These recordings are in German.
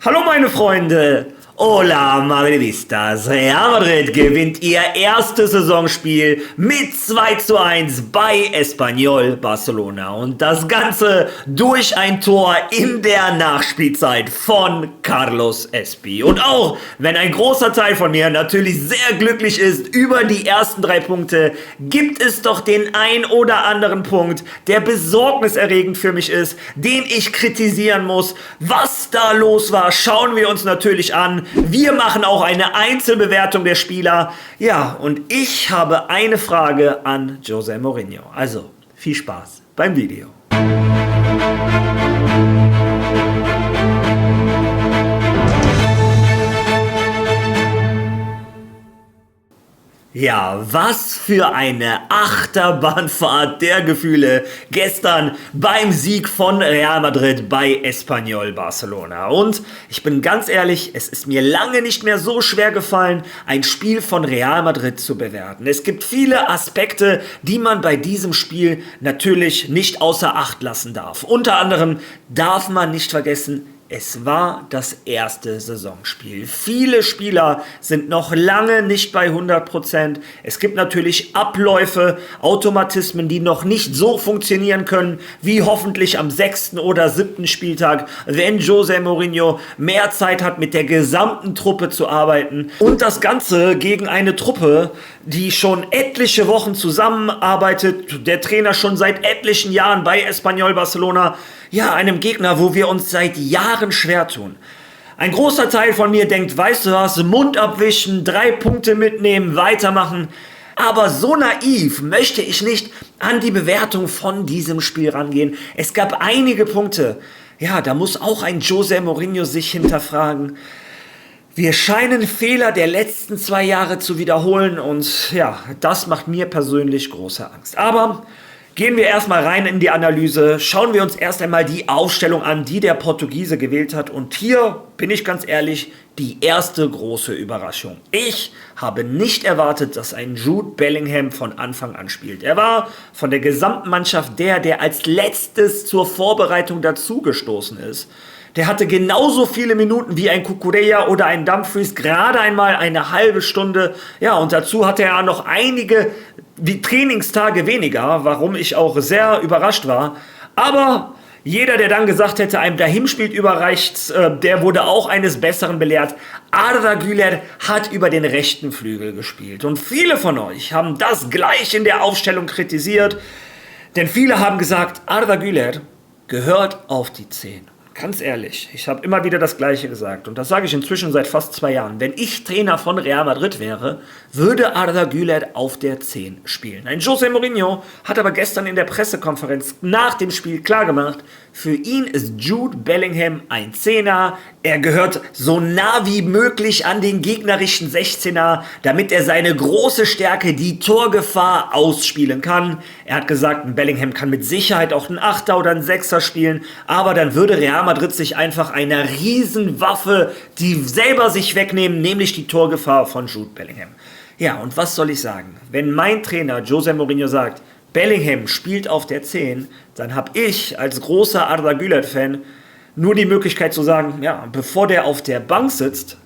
Hallo meine Freunde! Hola Madridistas! Real Madrid gewinnt ihr erstes Saisonspiel mit 2:1 bei Espanyol Barcelona und das Ganze durch ein Tor in der Nachspielzeit von Carlos Espi. Und auch wenn ein großer Teil von mir natürlich sehr glücklich ist über die ersten 3 Punkte, gibt es doch den ein oder anderen Punkt, der besorgniserregend für mich ist, den ich kritisieren muss. Was da los war, schauen wir uns natürlich an. Wir machen auch eine Einzelbewertung der Spieler. Ja, und ich habe eine Frage an José Mourinho. Also, viel Spaß beim Video. Ja, was für eine Achterbahnfahrt der Gefühle gestern beim Sieg von Real Madrid bei Espanyol Barcelona. Und ich bin ganz ehrlich, es ist mir lange nicht mehr so schwer gefallen, ein Spiel von Real Madrid zu bewerten. Es gibt viele Aspekte, die man bei diesem Spiel natürlich nicht außer Acht lassen darf. Unter anderem darf man nicht vergessen, es war das erste Saisonspiel. Viele Spieler sind noch lange nicht bei 100%. Es gibt natürlich Abläufe, Automatismen, die noch nicht so funktionieren können, wie hoffentlich am 6. oder 7. Spieltag, wenn José Mourinho mehr Zeit hat, mit der gesamten Truppe zu arbeiten. Und das Ganze gegen eine Truppe, die schon etliche Wochen zusammenarbeitet, der Trainer schon seit etlichen Jahren bei Espanyol Barcelona, ja, einem Gegner, wo wir uns seit Jahren schwer tun. Ein großer Teil von mir denkt, weißt du was, Mund abwischen, 3 Punkte mitnehmen, weitermachen. Aber so naiv möchte ich nicht an die Bewertung von diesem Spiel rangehen. Es gab einige Punkte, ja, da muss auch ein José Mourinho sich hinterfragen. Wir scheinen Fehler der letzten 2 Jahre zu wiederholen und ja, das macht mir persönlich große Angst. Aber gehen wir erstmal rein in die Analyse, schauen wir uns erst einmal die Aufstellung an, die der Portugiese gewählt hat. Und hier, bin ich ganz ehrlich, die erste große Überraschung. Ich habe nicht erwartet, dass ein Jude Bellingham von Anfang an spielt. Er war von der gesamten Mannschaft der als letztes zur Vorbereitung dazugestoßen ist. Der hatte genauso viele Minuten wie ein Cucurella oder ein Dumfries, gerade einmal eine halbe Stunde. Ja, und dazu hatte er noch einige Trainingstage weniger, warum ich auch sehr überrascht war. Aber jeder, der dann gesagt hätte, einem der Hinspielt überreicht, der wurde auch eines Besseren belehrt. Arda Güler hat über den rechten Flügel gespielt. Und viele von euch haben das gleich in der Aufstellung kritisiert. Denn viele haben gesagt, Arda Güler gehört auf die 10. Ganz ehrlich, ich habe immer wieder das Gleiche gesagt und das sage ich inzwischen seit fast 2 Jahren. Wenn ich Trainer von Real Madrid wäre, würde Arda Güler auf der 10 spielen. Ein José Mourinho hat aber gestern in der Pressekonferenz nach dem Spiel klargemacht, für ihn ist Jude Bellingham ein 10er. Er gehört so nah wie möglich an den gegnerischen 16er, damit er seine große Stärke, die Torgefahr, ausspielen kann. Er hat gesagt, ein Bellingham kann mit Sicherheit auch ein 8er oder ein 6er spielen, aber dann würde Real Madrid sich einfach einer Riesenwaffe, die selber sich wegnehmen, nämlich die Torgefahr von Jude Bellingham. Ja, und was soll ich sagen? Wenn mein Trainer José Mourinho sagt, Bellingham spielt auf der 10, dann habe ich als großer Arda Güler-Fan nur die Möglichkeit zu sagen, ja, bevor der auf der Bank sitzt,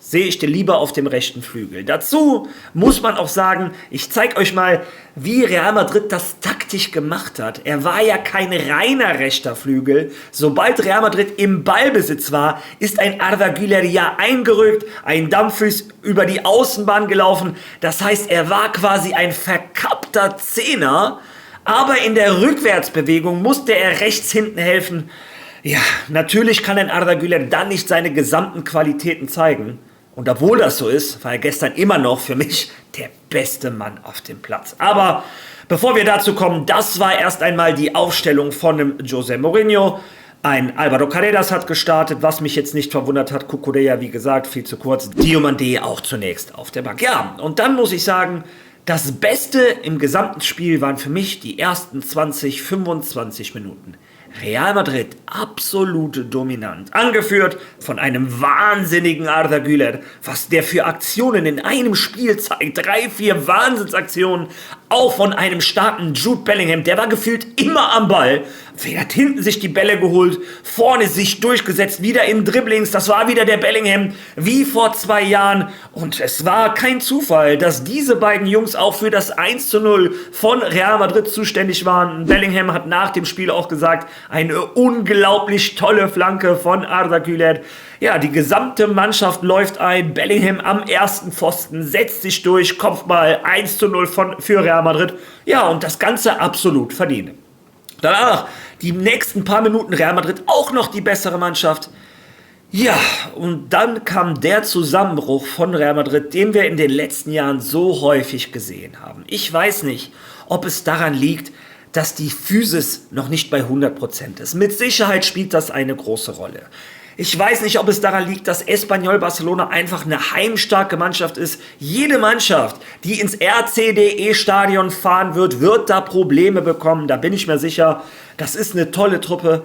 sehe ich den lieber auf dem rechten Flügel. Dazu muss man auch sagen, ich zeige euch mal, wie Real Madrid das taktisch gemacht hat. Er war ja kein reiner rechter Flügel. Sobald Real Madrid im Ballbesitz war, ist ein Arda Güler ja eingerückt, ein Dumfries über die Außenbahn gelaufen. Das heißt, er war quasi ein verkappter Zehner, aber in der Rückwärtsbewegung musste er rechts hinten helfen. Ja, natürlich kann ein Arda Güler dann nicht seine gesamten Qualitäten zeigen. Und obwohl das so ist, war er gestern immer noch für mich der beste Mann auf dem Platz. Aber bevor wir dazu kommen, das war erst einmal die Aufstellung von dem José Mourinho. Ein Álvaro Carreras hat gestartet, was mich jetzt nicht verwundert hat. Cucurella, wie gesagt, viel zu kurz. Diomandé auch zunächst auf der Bank. Ja, und dann muss ich sagen, das Beste im gesamten Spiel waren für mich die ersten 20, 25 Minuten. Real Madrid absolut dominant, angeführt von einem wahnsinnigen Arda Güler, was der für Aktionen in einem Spiel zeigt, 3, 4 Wahnsinnsaktionen, auch von einem starken Jude Bellingham, der war gefühlt immer am Ball, Er hat hinten sich die Bälle geholt, vorne sich durchgesetzt, wieder im Dribblings, das war wieder der Bellingham, wie vor 2 Jahren. Und es war kein Zufall, dass diese beiden Jungs auch für das 1:0 von Real Madrid zuständig waren. Bellingham hat nach dem Spiel auch gesagt, eine unglaublich tolle Flanke von Arda Güler. Ja, die gesamte Mannschaft läuft ein, Bellingham am ersten Pfosten, setzt sich durch, Kopfball 1:0 für Real Madrid. Ja, und das Ganze absolut verdient. Danach, die nächsten paar Minuten Real Madrid auch noch die bessere Mannschaft. Ja, und dann kam der Zusammenbruch von Real Madrid, den wir in den letzten Jahren so häufig gesehen haben. Ich weiß nicht, ob es daran liegt, dass die Physis noch nicht bei 100% ist. Mit Sicherheit spielt das eine große Rolle. Ich weiß nicht, ob es daran liegt, dass Espanyol Barcelona einfach eine heimstarke Mannschaft ist. Jede Mannschaft, die ins RCDE-Stadion fahren wird, wird da Probleme bekommen. Da bin ich mir sicher. Das ist eine tolle Truppe.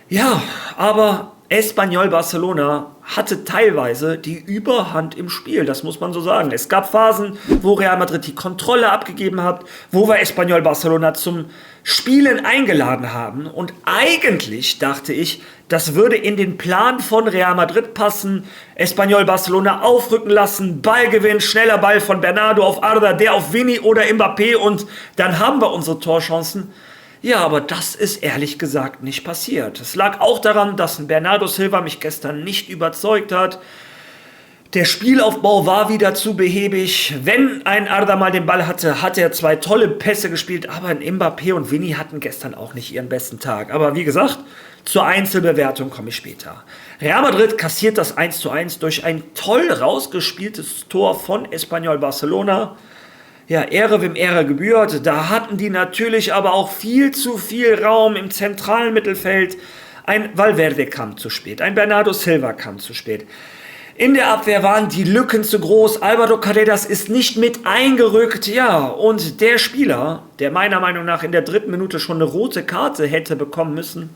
Ja, aber Espanyol Barcelona hatte teilweise die Überhand im Spiel, das muss man so sagen. Es gab Phasen, wo Real Madrid die Kontrolle abgegeben hat, wo wir Espanyol Barcelona zum Spielen eingeladen haben. Und eigentlich dachte ich, das würde in den Plan von Real Madrid passen. Espanyol Barcelona aufrücken lassen, Ballgewinn, schneller Ball von Bernardo auf Arda, der auf Vini oder Mbappé und dann haben wir unsere Torchancen. Ja, aber das ist ehrlich gesagt nicht passiert. Es lag auch daran, dass ein Bernardo Silva mich gestern nicht überzeugt hat. Der Spielaufbau war wieder zu behäbig. Wenn ein Arda mal den Ball hatte, hat er 2 tolle Pässe gespielt, aber ein Mbappé und Vini hatten gestern auch nicht ihren besten Tag. Aber wie gesagt, zur Einzelbewertung komme ich später. Real Madrid kassiert das 1:1 durch ein toll rausgespieltes Tor von Espanyol Barcelona. Ja, Ehre wem Ehre gebührt. Da hatten die natürlich aber auch viel zu viel Raum im zentralen Mittelfeld. Ein Valverde kam zu spät, ein Bernardo Silva kam zu spät. In der Abwehr waren die Lücken zu groß. Álvaro Carreras ist nicht mit eingerückt. Ja, und der Spieler, der meiner Meinung nach in der 3. Minute schon eine rote Karte hätte bekommen müssen,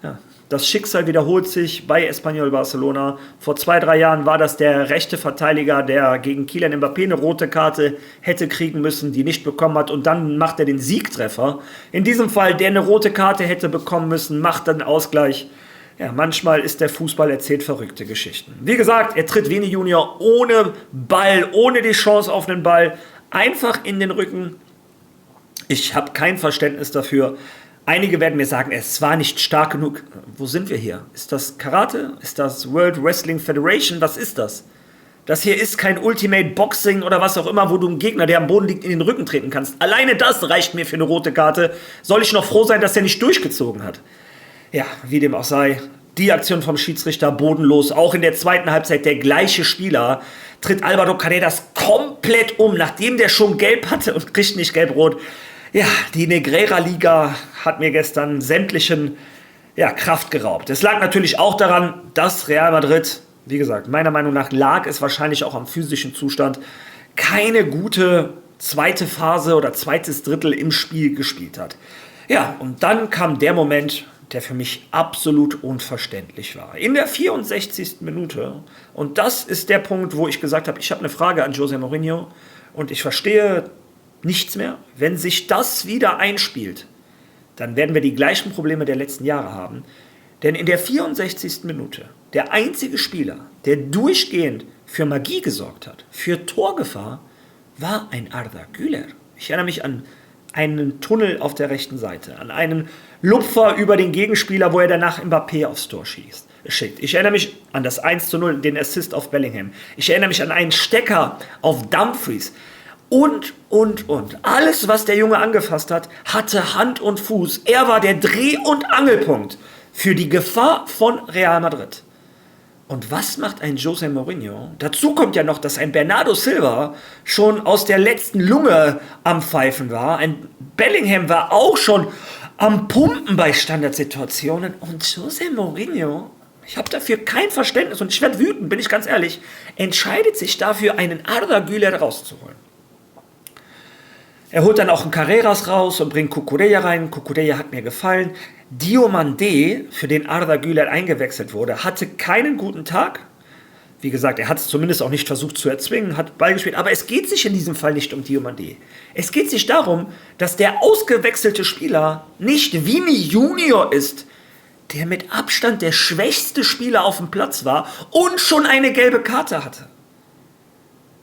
ja, das Schicksal wiederholt sich bei Espanyol Barcelona. Vor 2-3 Jahren war das der rechte Verteidiger, der gegen Kylian Mbappé eine rote Karte hätte kriegen müssen, die nicht bekommen hat. Und dann macht er den Siegtreffer. In diesem Fall, der eine rote Karte hätte bekommen müssen, macht dann Ausgleich. Ja, manchmal ist der Fußball, erzählt verrückte Geschichten. Wie gesagt, er tritt Vini Junior ohne Ball, ohne die Chance auf den Ball, einfach in den Rücken. Ich habe kein Verständnis dafür. Einige werden mir sagen, es war nicht stark genug. Wo sind wir hier? Ist das Karate? Ist das World Wrestling Federation? Was ist das? Das hier ist kein Ultimate Boxing oder was auch immer, wo du einen Gegner, der am Boden liegt, in den Rücken treten kannst. Alleine das reicht mir für eine rote Karte. Soll ich noch froh sein, dass er nicht durchgezogen hat? Ja, wie dem auch sei. Die Aktion vom Schiedsrichter bodenlos. Auch in der zweiten Halbzeit der gleiche Spieler tritt Álvaro Carreras komplett um, nachdem der schon gelb hatte und kriegt nicht gelb-rot. Ja, die Negreira-Liga hat mir gestern sämtlichen Kraft geraubt. Es lag natürlich auch daran, dass Real Madrid, wie gesagt, meiner Meinung nach lag es wahrscheinlich auch am physischen Zustand, keine gute zweite Phase oder zweites Drittel im Spiel gespielt hat. Ja, und dann kam der Moment, der für mich absolut unverständlich war. In der 64. Minute, und das ist der Punkt, wo ich gesagt habe, ich habe eine Frage an José Mourinho und ich verstehe nichts mehr. Wenn sich das wieder einspielt, dann werden wir die gleichen Probleme der letzten Jahre haben. Denn in der 64. Minute, der einzige Spieler, der durchgehend für Magie gesorgt hat, für Torgefahr, war ein Arda Güler. Ich erinnere mich an einen Tunnel auf der rechten Seite, an einen Lupfer über den Gegenspieler, wo er danach Mbappé aufs Tor schickt. Ich erinnere mich an das 1:0, den Assist auf Bellingham. Ich erinnere mich an einen Stecker auf Dumfries. Und. Alles, was der Junge angefasst hat, hatte Hand und Fuß. Er war der Dreh- und Angelpunkt für die Gefahr von Real Madrid. Und was macht ein José Mourinho? Dazu kommt ja noch, dass ein Bernardo Silva schon aus der letzten Lunge am Pfeifen war. Ein Bellingham war auch schon am Pumpen bei Standardsituationen. Und José Mourinho, ich habe dafür kein Verständnis und ich werde wütend, bin ich ganz ehrlich, entscheidet sich dafür, einen Arda Güler rauszuholen. Er holt dann auch einen Carreras raus und bringt Cucurella rein. Cucurella hat mir gefallen. Diomandé, für den Arda Güler eingewechselt wurde, hatte keinen guten Tag. Wie gesagt, er hat es zumindest auch nicht versucht zu erzwingen, hat Ball gespielt. Aber es geht sich in diesem Fall nicht um Diomandé. Es geht sich darum, dass der ausgewechselte Spieler nicht Vini Junior ist, der mit Abstand der schwächste Spieler auf dem Platz war und schon eine gelbe Karte hatte.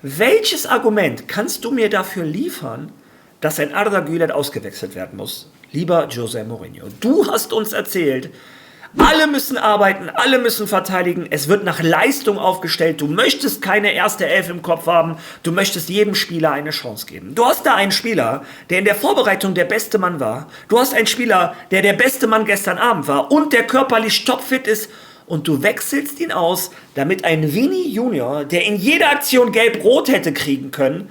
Welches Argument kannst du mir dafür liefern, dass ein Arda Güler ausgewechselt werden muss? Lieber José Mourinho, du hast uns erzählt, alle müssen arbeiten, alle müssen verteidigen, es wird nach Leistung aufgestellt, du möchtest keine erste Elf im Kopf haben, du möchtest jedem Spieler eine Chance geben. Du hast da einen Spieler, der in der Vorbereitung der beste Mann war, du hast einen Spieler, der der beste Mann gestern Abend war und der körperlich topfit ist und du wechselst ihn aus, damit ein Vini Junior, der in jeder Aktion gelb-rot hätte kriegen können,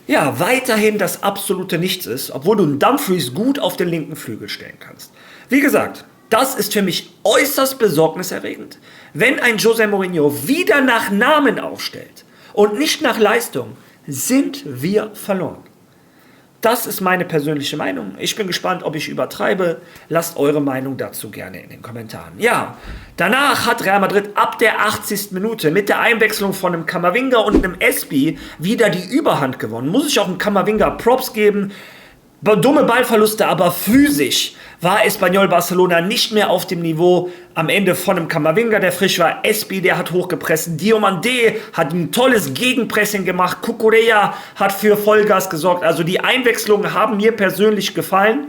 ja, weiterhin das absolute Nichts ist, obwohl du einen Dumfries gut auf den linken Flügel stellen kannst. Wie gesagt, das ist für mich äußerst besorgniserregend, wenn ein José Mourinho wieder nach Namen aufstellt und nicht nach Leistung, sind wir verloren. Das ist meine persönliche Meinung. Ich bin gespannt, ob ich übertreibe. Lasst eure Meinung dazu gerne in den Kommentaren. Ja, danach hat Real Madrid ab der 80. Minute mit der Einwechslung von einem Camavinga und einem Espi wieder die Überhand gewonnen. Muss ich auch einem Camavinga Props geben. Dumme Ballverluste, aber physisch war Espanyol Barcelona nicht mehr auf dem Niveau am Ende von einem Camavinga, der frisch war. Espi, der hat hochgepresst. Diomandé hat ein tolles Gegenpressing gemacht. Cucurella hat für Vollgas gesorgt. Also die Einwechslungen haben mir persönlich gefallen.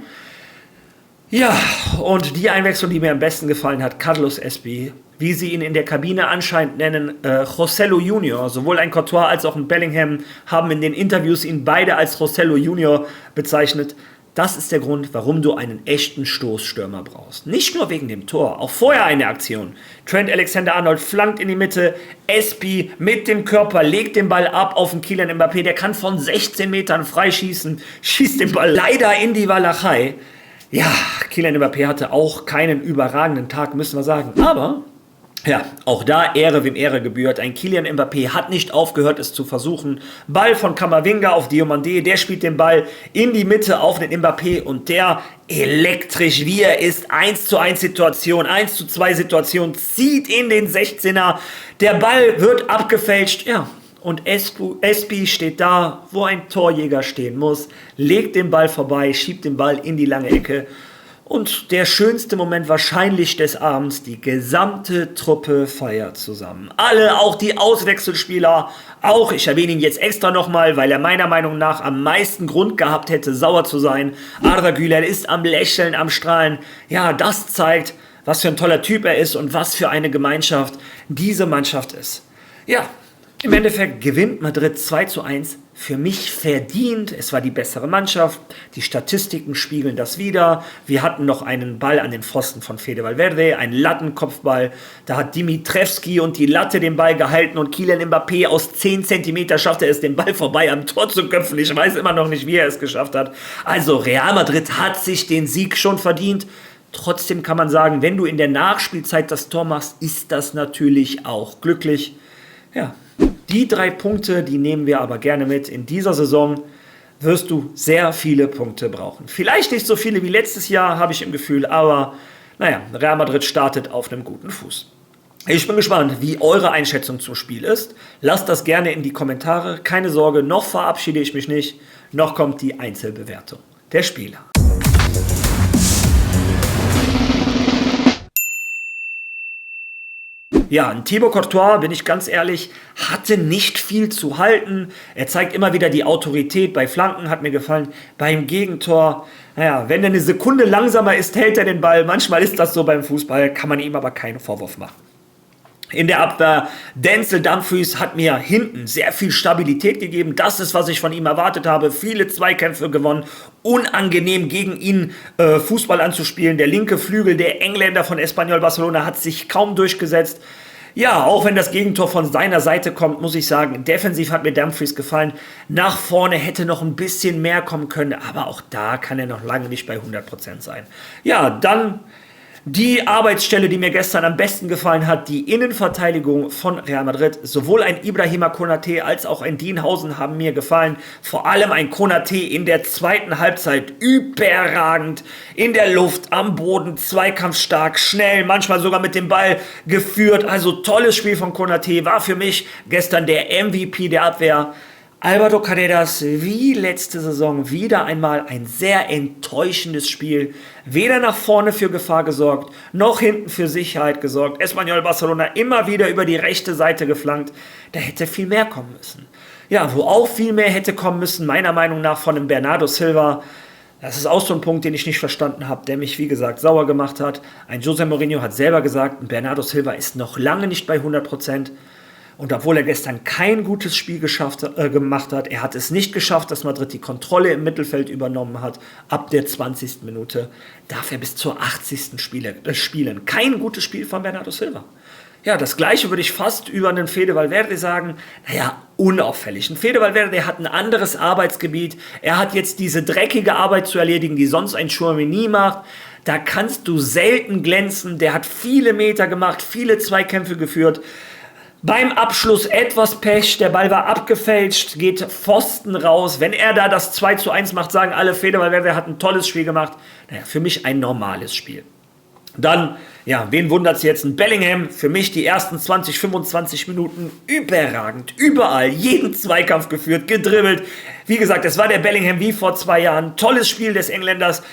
Ja, und die Einwechslung, die mir am besten gefallen hat, Carlos Espi, wie sie ihn in der Kabine anscheinend nennen, Joselu Junior, sowohl ein Courtois als auch ein Bellingham haben in den Interviews ihn beide als Joselu Junior bezeichnet. Das ist der Grund, warum du einen echten Stoßstürmer brauchst. Nicht nur wegen dem Tor, auch vorher eine Aktion. Trent Alexander-Arnold flankt in die Mitte, Espi mit dem Körper legt den Ball ab auf den Kylian Mbappé, der kann von 16 Metern freischießen, schießt den Ball leider in die Walachei. Ja, Kylian Mbappé hatte auch keinen überragenden Tag, müssen wir sagen, aber ja, auch da Ehre wem Ehre gebührt. Ein Kylian Mbappé hat nicht aufgehört, es zu versuchen. Ball von Camavinga auf Diomandé, der spielt den Ball in die Mitte auf den Mbappé und der elektrisch wie er ist, 1:1 Situation, 1:2 Situation, zieht in den 16er. Der Ball wird abgefälscht, ja. Und Espi steht da, wo ein Torjäger stehen muss, legt den Ball vorbei, schiebt den Ball in die lange Ecke. Und der schönste Moment wahrscheinlich des Abends, die gesamte Truppe feiert zusammen. Alle, auch die Auswechselspieler, auch, ich erwähne ihn jetzt extra nochmal, weil er meiner Meinung nach am meisten Grund gehabt hätte, sauer zu sein. Arda Güler ist am Lächeln, am Strahlen. Ja, das zeigt, was für ein toller Typ er ist und was für eine Gemeinschaft diese Mannschaft ist. Ja, im Endeffekt gewinnt Madrid 2:1. Für mich verdient. Es war die bessere Mannschaft. Die Statistiken spiegeln das wider. Wir hatten noch einen Ball an den Pfosten von Fede Valverde, einen Lattenkopfball. Da hat Dimitrevski und die Latte den Ball gehalten und Kylian Mbappé aus 10 Zentimeter schaffte es, den Ball vorbei am Tor zu köpfen. Ich weiß immer noch nicht, wie er es geschafft hat. Also Real Madrid hat sich den Sieg schon verdient. Trotzdem kann man sagen, wenn du in der Nachspielzeit das Tor machst, ist das natürlich auch glücklich. Ja, die 3 Punkte, die nehmen wir aber gerne mit. In dieser Saison wirst du sehr viele Punkte brauchen. Vielleicht nicht so viele wie letztes Jahr, habe ich im Gefühl, aber naja, Real Madrid startet auf einem guten Fuß. Ich bin gespannt, wie eure Einschätzung zum Spiel ist. Lasst das gerne in die Kommentare. Keine Sorge, noch verabschiede ich mich nicht. Noch kommt die Einzelbewertung der Spieler. Ja, ein Thibaut Courtois, bin ich ganz ehrlich, hatte nicht viel zu halten. Er zeigt immer wieder die Autorität bei Flanken, hat mir gefallen. Beim Gegentor, naja, wenn er eine Sekunde langsamer ist, hält er den Ball. Manchmal ist das so beim Fußball, kann man ihm aber keinen Vorwurf machen. In der Abwehr, Denzel Dumfries hat mir hinten sehr viel Stabilität gegeben. Das ist, was ich von ihm erwartet habe. Viele Zweikämpfe gewonnen. Unangenehm gegen ihn Fußball anzuspielen. Der linke Flügel, der Engländer von Espanyol Barcelona, hat sich kaum durchgesetzt. Ja, auch wenn das Gegentor von seiner Seite kommt, muss ich sagen, defensiv hat mir Dumfries gefallen. Nach vorne hätte noch ein bisschen mehr kommen können, aber auch da kann er noch lange nicht bei 100% sein. Ja, dann Die Arbeitsstelle, die mir gestern am besten gefallen hat, die Innenverteidigung von Real Madrid. Sowohl ein Ibrahima Konaté als auch ein Dienhausen haben mir gefallen. Vor allem ein Konaté in der zweiten Halbzeit überragend. In der Luft, am Boden, zweikampfstark, schnell, manchmal sogar mit dem Ball geführt. Also tolles Spiel von Konaté, war für mich gestern der MVP der Abwehr. Alvaro Carreras, wie letzte Saison, wieder einmal ein sehr enttäuschendes Spiel. Weder nach vorne für Gefahr gesorgt, noch hinten für Sicherheit gesorgt. Espanyol Barcelona immer wieder über die rechte Seite geflankt. Da hätte viel mehr kommen müssen. Ja, wo auch viel mehr hätte kommen müssen, meiner Meinung nach von dem Bernardo Silva. Das ist auch so ein Punkt, den ich nicht verstanden habe, der mich, wie gesagt, sauer gemacht hat. Ein José Mourinho hat selber gesagt, ein Bernardo Silva ist noch lange nicht bei 100%. Und obwohl er gestern kein gutes Spiel gemacht hat, er hat es nicht geschafft, dass Madrid die Kontrolle im Mittelfeld übernommen hat. Ab der 20. Minute darf er bis zur 80. spielen. Kein gutes Spiel von Bernardo Silva. Ja, das Gleiche würde ich fast über einen Fede Valverde sagen. Naja, unauffällig. Ein Fede Valverde hat ein anderes Arbeitsgebiet. Er hat jetzt diese dreckige Arbeit zu erledigen, die sonst ein Tchouaméni macht. Da kannst du selten glänzen. Der hat viele Meter gemacht, viele Zweikämpfe geführt. Beim Abschluss etwas Pech, der Ball war abgefälscht, geht Pfosten raus. Wenn er da das 2:1 macht, sagen alle, Fede Valverde hat ein tolles Spiel gemacht. Naja, für mich ein normales Spiel. Dann, ja, wen wundert es jetzt? Ein Bellingham, für mich die ersten 20, 25 Minuten überragend. Überall, jeden Zweikampf geführt, gedribbelt. Wie gesagt, es war der Bellingham wie vor 2 Jahren. Tolles Spiel des Engländers.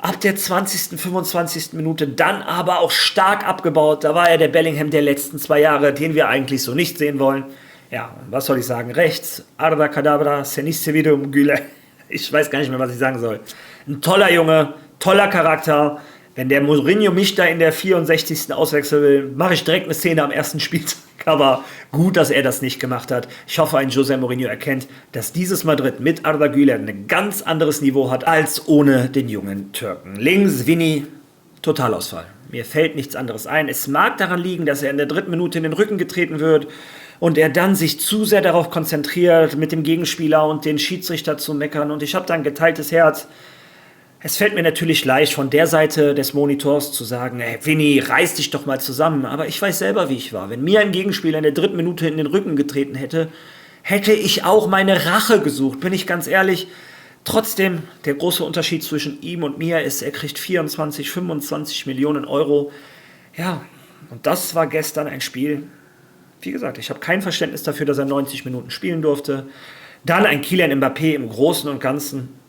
Ab der 20., 25. Minute dann aber auch stark abgebaut. Da war er der Bellingham der letzten 2 Jahre, den wir eigentlich so nicht sehen wollen. Ja, und was soll ich sagen? Rechts, Arda Kadabra, Senisse Vidum Güle. Ich weiß gar nicht mehr, was ich sagen soll. Ein toller Junge, toller Charakter. Wenn der Mourinho mich da in der 64. auswechseln will, mache ich direkt eine Szene am ersten Spieltag. Aber gut, dass er das nicht gemacht hat. Ich hoffe, ein José Mourinho erkennt, dass dieses Madrid mit Arda Güler ein ganz anderes Niveau hat als ohne den jungen Türken. Links Vini, Totalausfall. Mir fällt nichts anderes ein. Es mag daran liegen, dass er in der 3. Minute in den Rücken getreten wird und er dann sich zu sehr darauf konzentriert, mit dem Gegenspieler und den Schiedsrichter zu meckern. Und ich habe da ein geteiltes Herz. Es fällt mir natürlich leicht, von der Seite des Monitors zu sagen, hey, Vini, reiß dich doch mal zusammen. Aber ich weiß selber, wie ich war. Wenn mir ein Gegenspieler in der 3. Minute in den Rücken getreten hätte, hätte ich auch meine Rache gesucht, bin ich ganz ehrlich. Trotzdem, der große Unterschied zwischen ihm und mir ist, er kriegt 24, 25 Millionen Euro. Ja, und das war gestern ein Spiel. Wie gesagt, ich habe kein Verständnis dafür, dass er 90 Minuten spielen durfte. Dann ein Kylian Mbappé im Großen und Ganzen.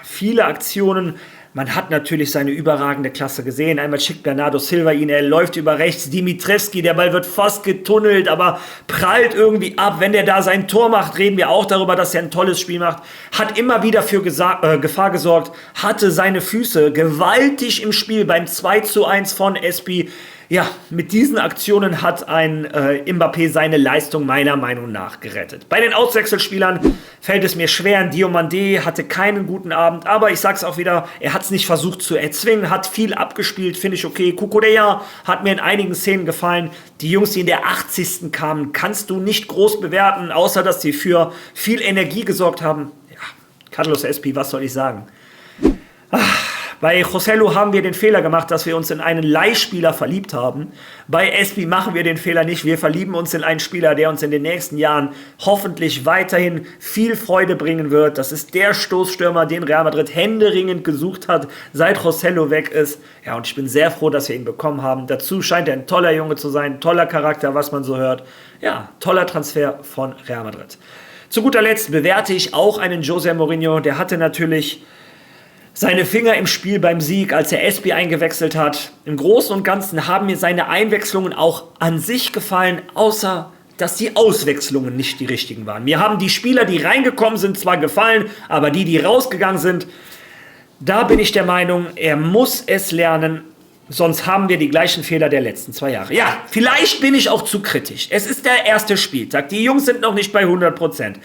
Viele Aktionen, man hat natürlich seine überragende Klasse gesehen. Einmal schickt Bernardo Silva ihn, er läuft über rechts, Dimitrevski, der Ball wird fast getunnelt, aber prallt irgendwie ab. Wenn der da sein Tor macht, reden wir auch darüber, dass er ein tolles Spiel macht. Hat immer wieder für Gefahr gesorgt, hatte seine Füße gewaltig im Spiel beim 2:1 von Espi. Ja, mit diesen Aktionen hat ein Mbappé seine Leistung meiner Meinung nach gerettet. Bei den Auswechselspielern fällt es mir schwer. Diomandé hatte keinen guten Abend, aber ich sag's auch wieder, er hat es nicht versucht zu erzwingen, hat viel abgespielt, finde ich okay. Cucurella hat mir in einigen Szenen gefallen. Die Jungs, die in der 80. kamen, kannst du nicht groß bewerten, außer dass sie für viel Energie gesorgt haben. Ja, Carlos Espi, was soll ich sagen? Bei Joselu haben wir den Fehler gemacht, dass wir uns in einen Leihspieler verliebt haben. Bei Espi machen wir den Fehler nicht. Wir verlieben uns in einen Spieler, der uns in den nächsten Jahren hoffentlich weiterhin viel Freude bringen wird. Das ist der Stoßstürmer, den Real Madrid händeringend gesucht hat, seit Joselu weg ist. Ja, und ich bin sehr froh, dass wir ihn bekommen haben. Dazu scheint er ein toller Junge zu sein, toller Charakter, was man so hört. Ja, toller Transfer von Real Madrid. Zu guter Letzt bewerte ich auch einen José Mourinho. Der hatte natürlich seine Finger im Spiel beim Sieg, als er Espi eingewechselt hat. Im Großen und Ganzen haben mir seine Einwechslungen auch an sich gefallen, außer dass die Auswechslungen nicht die richtigen waren. Mir haben die Spieler, die reingekommen sind, zwar gefallen, aber die rausgegangen sind, da bin ich der Meinung, er muss es lernen, sonst haben wir die gleichen Fehler der letzten 2 Jahre. Ja, vielleicht bin ich auch zu kritisch. Es ist der erste Spieltag, die Jungs sind noch nicht bei 100%.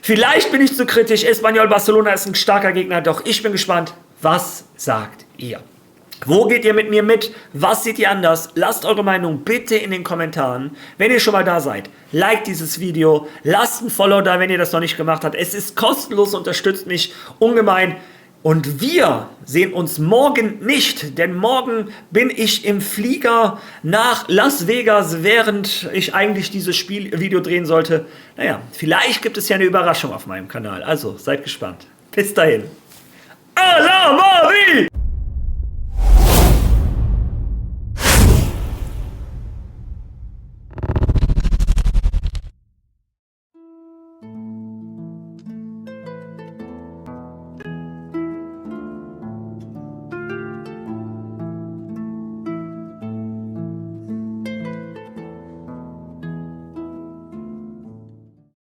Vielleicht bin ich zu kritisch, Espanyol Barcelona ist ein starker Gegner, doch ich bin gespannt, was sagt ihr? Wo geht ihr mit mir mit? Was seht ihr anders? Lasst eure Meinung bitte in den Kommentaren. Wenn ihr schon mal da seid, liked dieses Video, lasst ein Follow da, wenn ihr das noch nicht gemacht habt. Es ist kostenlos, unterstützt mich ungemein. Und wir sehen uns morgen nicht, denn morgen bin ich im Flieger nach Las Vegas, während ich eigentlich dieses Spielvideo drehen sollte. Naja, vielleicht gibt es ja eine Überraschung auf meinem Kanal, also seid gespannt. Bis dahin. A la Marie!